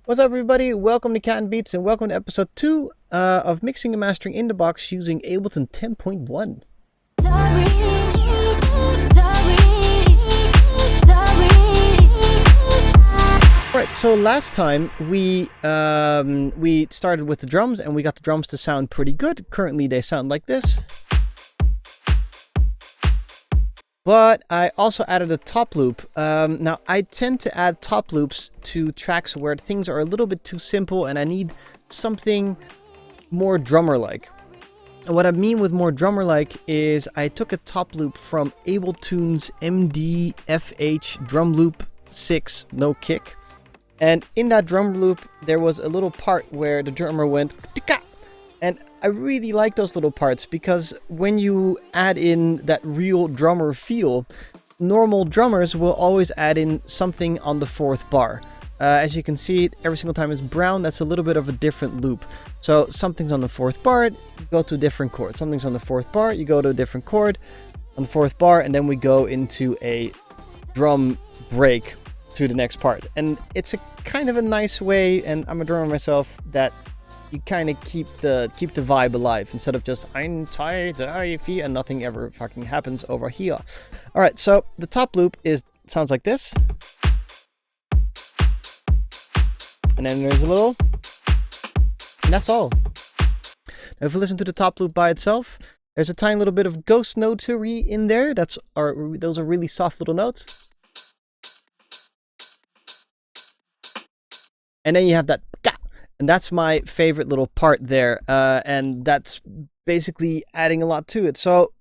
What's up, everybody? Welcome to Cat and Beats, and welcome to episode 2 of mixing and mastering in the box using Ableton 10.1. Alright, so last time we started with the drums, and we got the drums to sound pretty good. Currently, they sound like this. But I also added a top loop. Now, I tend to add top loops to tracks where things are a little bit too simple and I need something more drummer-like. And what I mean with more drummer-like is I took a top loop from Ableton's MDFH drum loop 6 no kick. And in that drum loop, there was a little part where the drummer went tika. And I really like those little parts because when you add in that real drummer feel, normal drummers will always add in something on the fourth bar. As you can see, every single time it's brown, that's a little bit of a different loop. So something's on the fourth bar, you go to a different chord. Something's on the fourth bar, you go to a different chord on the fourth bar, and then we go into a drum break to the next part. And it's a kind of a nice way, and I'm a drummer myself, that you kind of keep the vibe alive instead of just I'm tired, and nothing ever fucking happens over here. All right, so the top loop sounds like this, and then there's a little, and that's all. Now, if you listen to the top loop by itself, there's a tiny little bit of ghost notery in there. Those are really soft little notes, and then you have that. And that's my favorite little part there, and that's basically adding a lot to it. So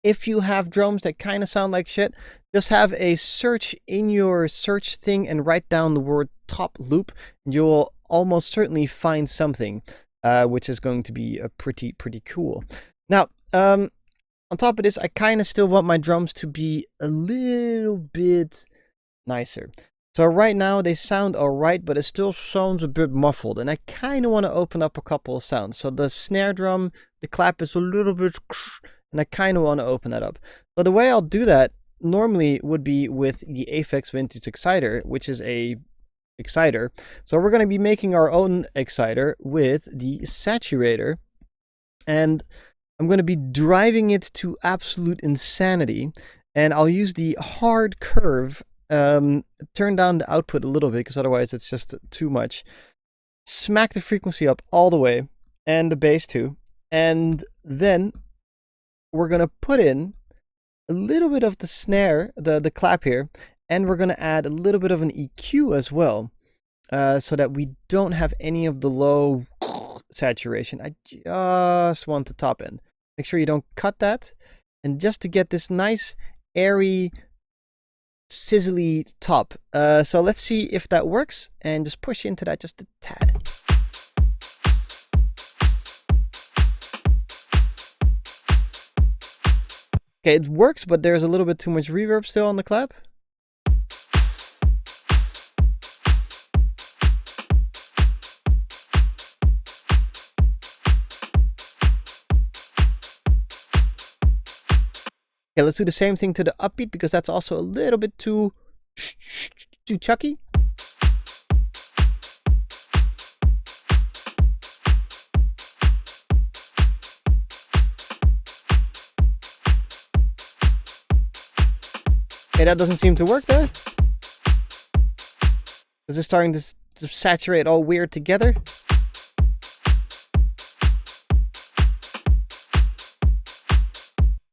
if you have drums that kind of sound like shit, just have a search in your search thing and write down the word top loop, and you'll almost certainly find something, which is going to be pretty cool. Now, on top of this, I kind of still want my drums to be a little bit nicer. So right now they sound alright, but it still sounds a bit muffled, and I kind of want to open up a couple of sounds. So the snare drum, the clap is a little bit, and I kind of want to open that up. So the way I'll do that normally would be with the Aphex Vintage Exciter, which is a exciter. So we're going to be making our own exciter with the saturator, and I'm going to be driving it to absolute insanity, and I'll use the hard curve. Turn down the output a little bit because otherwise it's just too much. Smack the frequency up all the way, and the bass too, and then we're gonna put in a little bit of the snare, the clap here, and we're gonna add a little bit of an EQ as well, so that we don't have any of the low saturation. I just want the top end. Make sure you don't cut that, and just to get this nice airy sizzly top. So let's see if that works, and just push into that just a tad. Okay, it works, but there's a little bit too much reverb still on the clap. Okay, let's do the same thing to the upbeat because that's also a little bit too chucky. Okay, that doesn't seem to work there. Is it starting to saturate all weird together?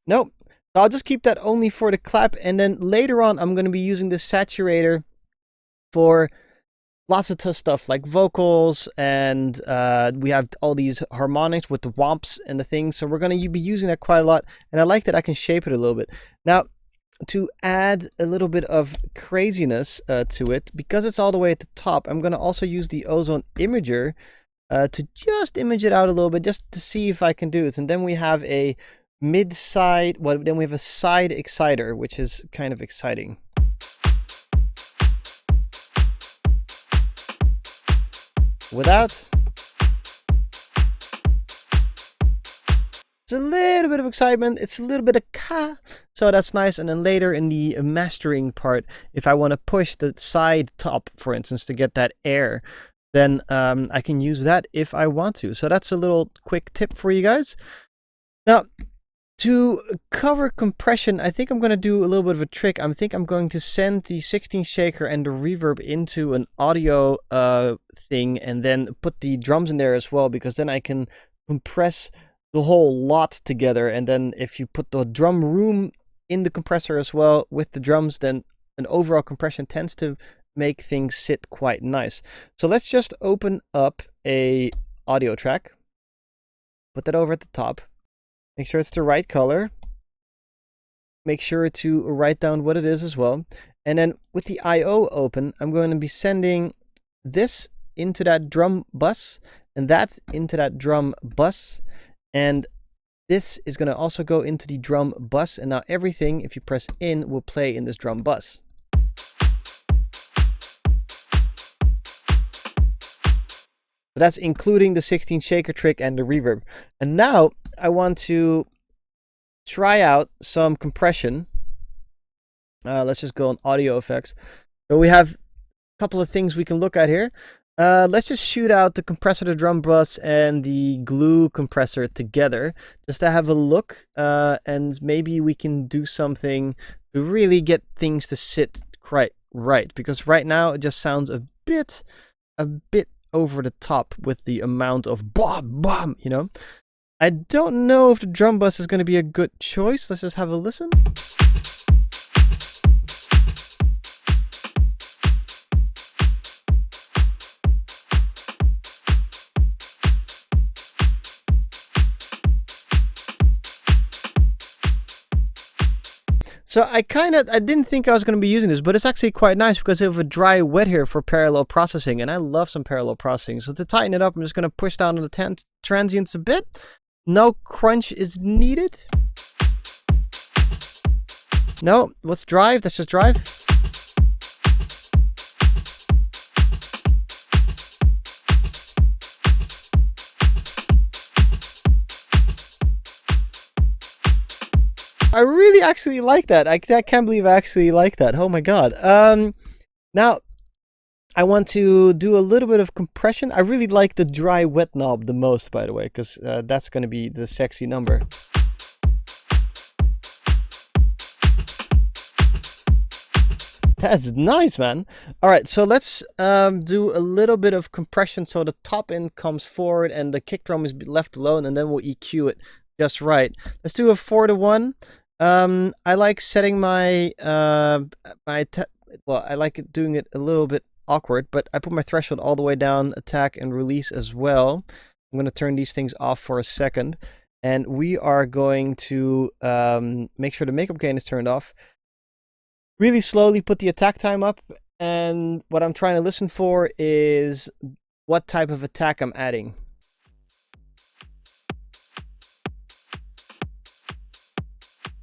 Nope. So I'll just keep that only for the clap, and then later on I'm going to be using this saturator for lots of stuff like vocals, and we have all these harmonics with the womps and the things, so we're going to be using that quite a lot, and I like that I can shape it a little bit. Now, to add a little bit of craziness to it, because it's all the way at the top, I'm going to also use the Ozone Imager to just image it out a little bit, just to see if I can do this. And then we have a mid-side, then we have a side exciter, which is kind of exciting. Without, it's a little bit of excitement, it's a little bit of ka, so that's nice. And then later in the mastering part, if I want to push the side top, for instance, to get that air, then I can use that if I want to. So that's a little quick tip for you guys. Now, to cover compression, I think I'm going to do a little bit of a trick. I think I'm going to send the 16 shaker and the reverb into an audio thing, and then put the drums in there as well, because then I can compress the whole lot together. And then if you put the drum room in the compressor as well with the drums, then an overall compression tends to make things sit quite nice. So let's just open up a audio track, put that over at the top. Make sure it's the right color. Make sure to write down what it is as well. And then with the I/O open, I'm going to be sending this into that drum bus, and that's into that drum bus. And this is going to also go into the drum bus. And now everything, if you press in, will play in this drum bus. So that's including the 16 shaker trick and the reverb. And now I want to try out some compression. Let's just go on audio effects. So we have a couple of things we can look at here. Let's just shoot out the compressor, the drum bus, and the glue compressor together, just to have a look. And maybe we can do something to really get things to sit quite right. Because right now it just sounds a bit over the top with the amount of bom, you know. I don't know if the drum bus is going to be a good choice. Let's just have a listen. So I didn't think I was going to be using this, but it's actually quite nice because I have a dry wet here for parallel processing, and I love some parallel processing. So to tighten it up, I'm just going to push down on the transients a bit. No crunch is needed. No, let's drive. Let's just drive. I really actually like that. I can't believe I actually like that. Oh my god. Now I want to do a little bit of compression. I really like the dry wet knob the most, by the way, because that's going to be the sexy number. That's nice, man. All right, so let's do a little bit of compression so the top end comes forward and the kick drum is left alone, and then we'll EQ it just right. Let's do a 4-to-1. I like setting my I like doing it a little bit awkward, but I put my threshold all the way down, attack and release as well. I'm going to turn these things off for a second, and we are going to make sure the makeup gain is turned off. Really slowly put the attack time up, and what I'm trying to listen for is what type of attack I'm adding.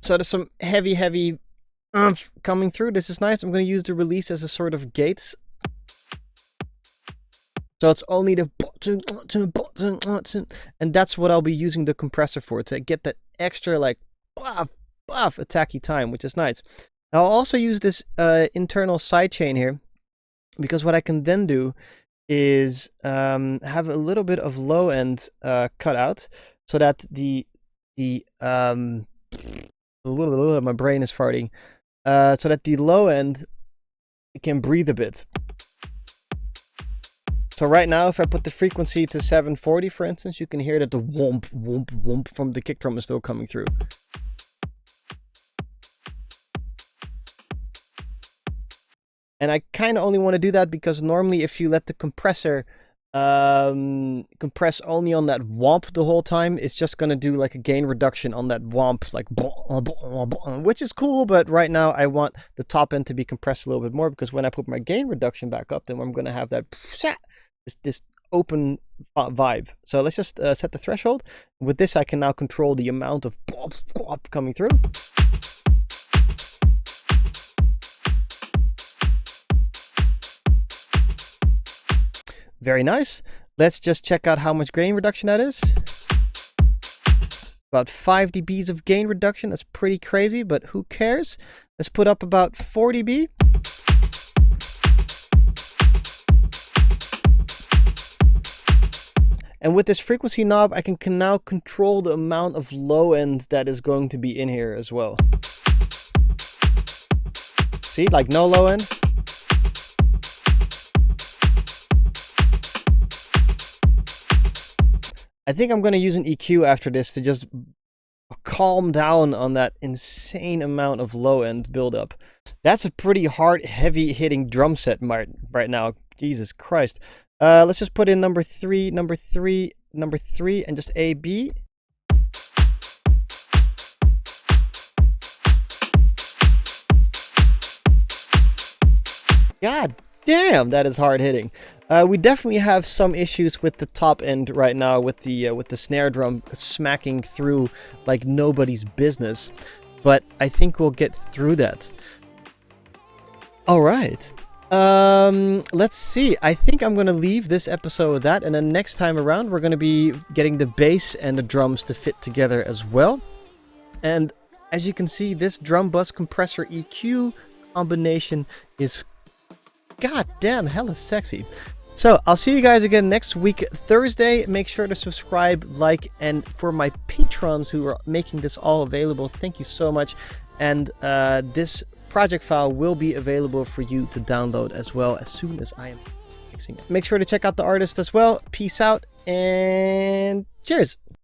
So there's some heavy coming through. This is nice. I'm going to use the release as a sort of gate. So it's only the and that's what I'll be using the compressor for, to get that extra like buff attacky time, which is nice. Now I'll also use this internal sidechain here, because what I can then do is have a little bit of low end cut out, so that my brain is farting, so that the low end can breathe a bit. So right now, if I put the frequency to 740, for instance, you can hear that the whomp, whomp, whomp from the kick drum is still coming through. And I kind of only want to do that because normally if you let the compressor compress only on that whomp the whole time, it's just going to do like a gain reduction on that whomp, like, which is cool, but right now I want the top end to be compressed a little bit more, because when I put my gain reduction back up, then I'm going to have that this open vibe. So let's just set the threshold. With this, I can now control the amount of coming through. Very nice. Let's just check out how much gain reduction that is. About 5 dBs of gain reduction. That's pretty crazy, but who cares? Let's put up about 4 dB. And with this frequency knob, I can now control the amount of low end that is going to be in here as well. See, like no low end. I think I'm going to use an EQ after this to just calm down on that insane amount of low end buildup. That's a pretty hard, heavy hitting drum set right now. Jesus Christ. Let's just put in number 3, number 3, number 3, and just A, B. God damn, that is hard hitting. We definitely have some issues with the top end right now with the snare drum smacking through like nobody's business, but I think we'll get through that. All right. Let's see. I think I'm going to leave this episode with that, and then next time around we're going to be getting the bass and the drums to fit together as well. And as you can see, this drum bus compressor EQ combination is goddamn hella sexy. So I'll see you guys again next week, Thursday. Make sure to subscribe, like, and for my patrons who are making this all available, thank you so much. And this project file will be available for you to download as well as soon as I am fixing it. Make sure to check out the artist as well. Peace out and cheers.